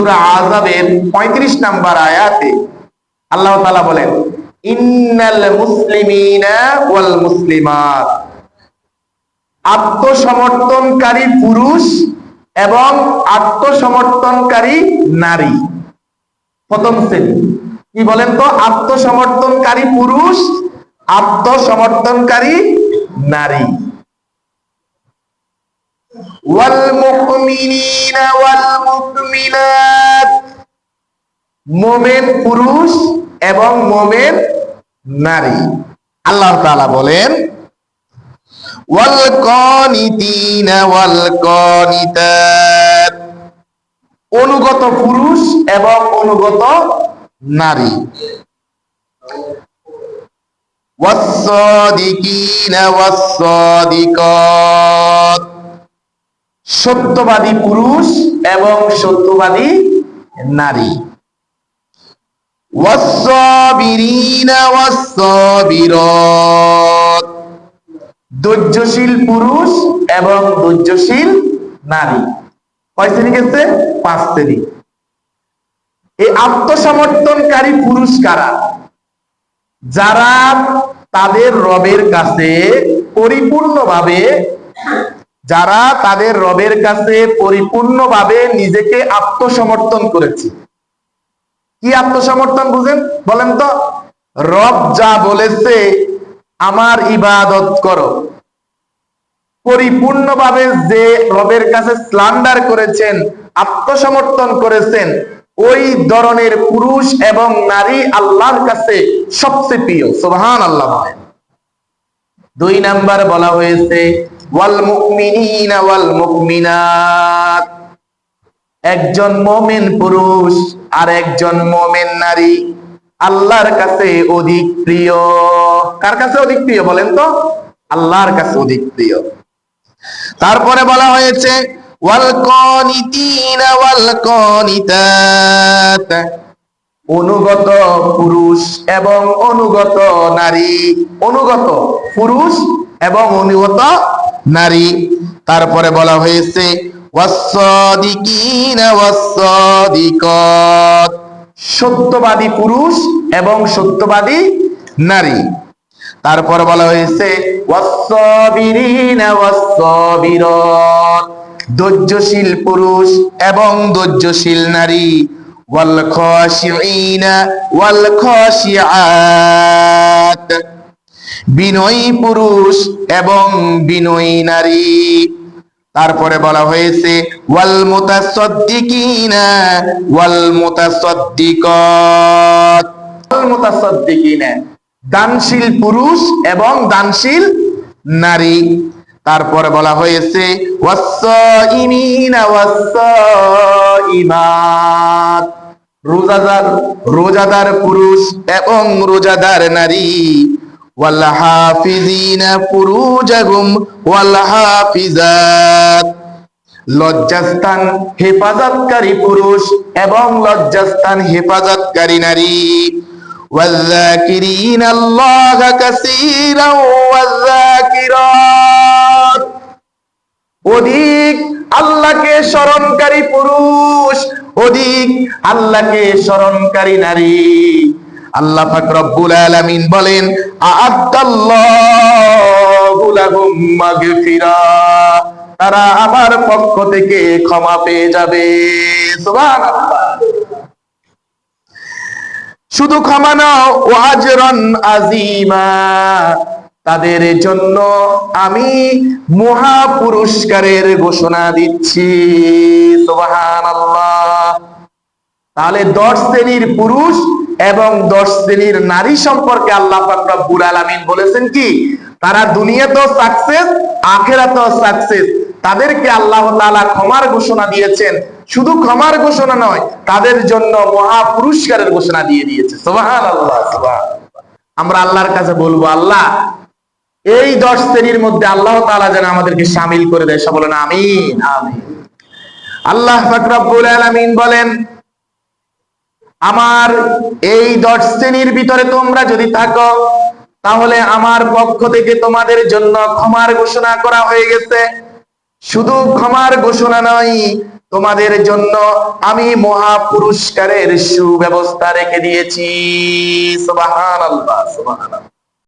সূরা আযাবের 35 নম্বর আয়াতে আল্লাহ তাআলা বলেন, ইন্নাল মুসলিমিনা ওয়াল মুসলিমাত, আত্মসমর্থনকারী পুরুষ এবং আত্মসমর্থনকারী নারী। প্রথম শ্রেণী কি বলেন তো? আত্মসমর্থনকারী পুরুষ, আত্মসমর্থনকারী নারী। ওয়াল মুমিনিনা ওয়াল মুমিনাত, মুমিন পুরুষ এবং মুমিন নারী। আল্লাহ তাআলা বলেন, ওয়াল কানিতিনা ওয়াল কানিতাত, অনুগত পুরুষ এবং অনুগত নারী। ওয়াস-সাদিকিনা ওয়াস-সাদিকাত, সত্যবাদী পুরুষ এবং সত্যবাদী নারী। ওয়াস-সাবিরিনা ওয়াস-সাবিরাত, ধৈর্যশীল পুরুষ এবং ধৈর্যশীল নারী। কয় শ্রেণী গেছে? 5 শ্রেণী। এই আত্মসমর্থনকারী পুরুষ কারা? যারা তাদের রবের কাছে পরিপূর্ণভাবে নিজেকে আত্মসমর্থন করেছে। কি আত্মসমর্থন বুঝেন বলেন তো? রব যা বলেছে আমার ইবাদত করো, পরিপূর্ণভাবে যে রবের কাছে স্ল্যান্ডার করেছেন, আত্মসমর্থন করেছেন, ওই ধরনের পুরুষ এবং নারী আল্লাহর কাছে সবচেয়ে প্রিয়। সুবহানাল্লাহ। 2 নাম্বার বলা হয়েছে ওয়াল মুমিনিনা ওয়াল মুমিনাত, একজন মুমিন পুরুষ আর একজন মুমিন নারী আল্লাহর কাছে অধিক প্রিয়। কার কাছে অধিক প্রিয় বলেন তো? আল্লাহর কাছে অধিক প্রিয়। তারপরে বলা হয়েছে ওয়াল কানিতিনা ওয়াল কানিতাত, অনুগত পুরুষ এবং অনুগত নারী। অনুগত পুরুষ এবং অনুগত নারী। তারপরে বলা হয়েছে ওয়াস-সাদিকিনা ওয়াস-সাদিকাত, সত্যবাদী পুরুষ এবং সত্যবাদী নারী। তারপরে বলা হয়েছে ওয়াস-সাবিরিনা ওয়াস-সাবিরাত, ধৈর্যশীল পুরুষ এবং ধৈর্যশীল নারী। ওয়াল খাশিঈনা ওয়াল খাশিআত, বিনয়ী পুরুষ এবং বিনয়ী নারী। তারপরে বলা হয়েছে ওয়াল মুতাসাদ্দিকিনা ওয়াল মুতাসাদ্দিকাত, ওয়াল মুতাসাদ্দিকিনা, দানশীল পুরুষ এবং দানশীল নারী। তারপরে বলা হয়েছে ওয়াস-সাইমিনা ওয়াস-সাইমাত, রোজাদার পুরুষ এবং রোজাদার নারী। ওয়াল হাফিজিনা ফুরুজাহুম ওয়াল হাফিজাত, লজ্জাস্থান হেফাজতকারী পুরুষ এবং লজ্জাস্থান হেফাজতকারী নারী। ওয়ায-যাকিরিনা আল্লাহা কাসীরান ওয়ায-যাকিরাত, অধিক আল্লাহকে স্মরণকারী পুরুষ, অধিক আল্লাহকে স্মরণকারী নারী। আল্লাহ পাক রব্বুল আলামিন বলেন আ'আদাল্লাহু লাহুম মাগফিরাহ, তারা আমার পক্ষ থেকে ক্ষমা পেয়ে যাবে। সুবহানাল্লাহ। শুধু ক্ষমা না, ওয়া আজরান আযীমা, তাদের জন্য আমি মহা পুরস্কারের ঘোষণা দিচ্ছি। সুবহানাল্লাহ। তাহলে 10 শ্রেণীর পুরুষ এবং 10 শ্রেণীর নারী সম্পর্কে আল্লাহ পাক রব্বুল আলামিন বলেছেন কি, তারা দুনিয়াতেও সাকসেস, আখিরাতেও সাকসেস। তাদেরকে আল্লাহ তাআলা ক্ষমার ঘোষণা দিয়েছেন। শুধু ক্ষমার ঘোষণা নয়, তাদের জন্য মহা পুরস্কারের ঘোষণা দিয়ে দিয়েছে। সুবহানাল্লাহ, সুবহানাল্লাহ। আমরা আল্লাহর কাছে বলবো, আল্লাহ এই 10 শ্রেণীর মধ্যে আল্লাহ তাআলা যেন আমাদেরকে শামিল করে দেয়। সব বলেন আমিন, আমিন। আল্লাহ পাক রব্বুল আলামিন বলেন, আমার এই 10 শ্রেণীর ভিতরে তোমরা যদি থাকো, তাহলে আমার পক্ষ থেকে তোমাদের জন্য ক্ষমার ঘোষণা করা হয়ে গেছে। শুধু ক্ষমার ঘোষণা নয়, তোমাদের জন্য আমি মহা পুরস্কারের সুব্যবস্থা রেখে দিয়েছি। সুবহানাল্লাহ, সুবহানাল্লাহ।